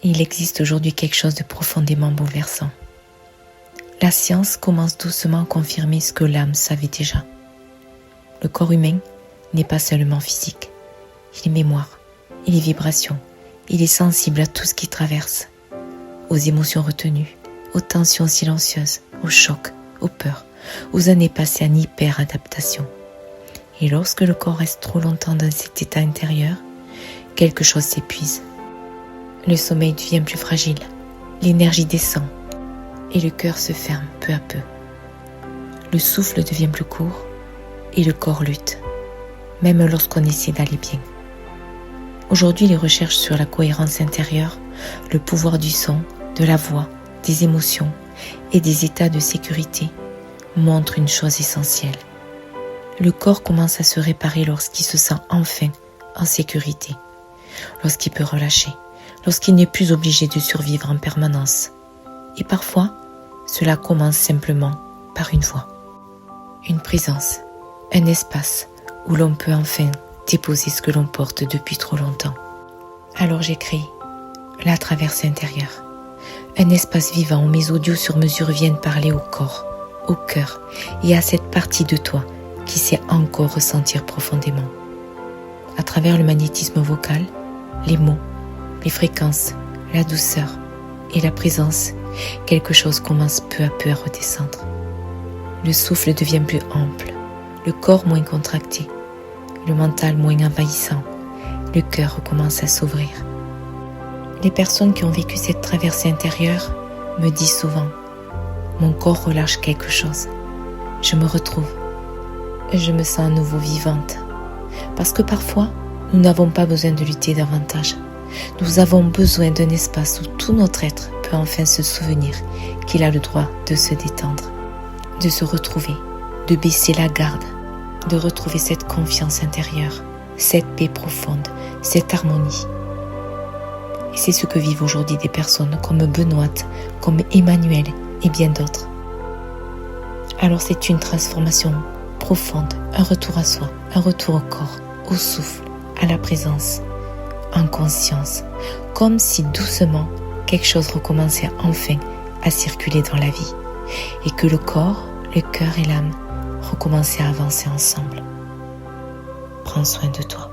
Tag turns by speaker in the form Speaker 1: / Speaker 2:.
Speaker 1: Il existe aujourd'hui quelque chose de profondément bouleversant. La science commence doucement à confirmer ce que l'âme savait déjà. Le corps humain n'est pas seulement physique. Il est mémoire, il est vibration, il est sensible à tout ce qui traverse, aux émotions retenues, aux tensions silencieuses, aux chocs, aux peurs, aux années passées en hyper-adaptation. Et lorsque le corps reste trop longtemps dans cet état intérieur, quelque chose s'épuise. Le sommeil devient plus fragile, l'énergie descend et le cœur se ferme peu à peu. Le souffle devient plus court et le corps lutte, même lorsqu'on essaie d'aller bien. Aujourd'hui, les recherches sur la cohérence intérieure, le pouvoir du son, de la voix, des émotions et des états de sécurité montrent une chose essentielle. Le corps commence à se réparer lorsqu'il se sent enfin en sécurité, lorsqu'il peut relâcher, lorsqu'il n'est plus obligé de survivre en permanence. Et parfois, cela commence simplement par une voix, une présence, un espace où l'on peut enfin déposer ce que l'on porte depuis trop longtemps. Alors j'ai créé la traversée intérieure, un espace vivant où mes audios sur mesure viennent parler au corps, au cœur et à cette partie de toi qui sait encore ressentir profondément. À travers le magnétisme vocal, les mots, les fréquences, la douceur et la présence, quelque chose commence peu à peu à redescendre. Le souffle devient plus ample, le corps moins contracté, le mental moins envahissant, le cœur recommence à s'ouvrir. Les personnes qui ont vécu cette traversée intérieure me disent souvent « Mon corps relâche quelque chose, je me retrouve, je me sens à nouveau vivante ». Parce que parfois, nous n'avons pas besoin de lutter davantage. Nous avons besoin d'un espace où tout notre être peut enfin se souvenir qu'il a le droit de se détendre, de se retrouver, de baisser la garde, de retrouver cette confiance intérieure, cette paix profonde, cette harmonie. Et c'est ce que vivent aujourd'hui des personnes comme Benoît, comme Emmanuel et bien d'autres. Alors c'est une transformation profonde, un retour à soi, un retour au corps, au souffle, à la présence, en conscience, comme si doucement quelque chose recommençait enfin à circuler dans la vie et que le corps, le cœur et l'âme recommençaient à avancer ensemble. Prends soin de toi.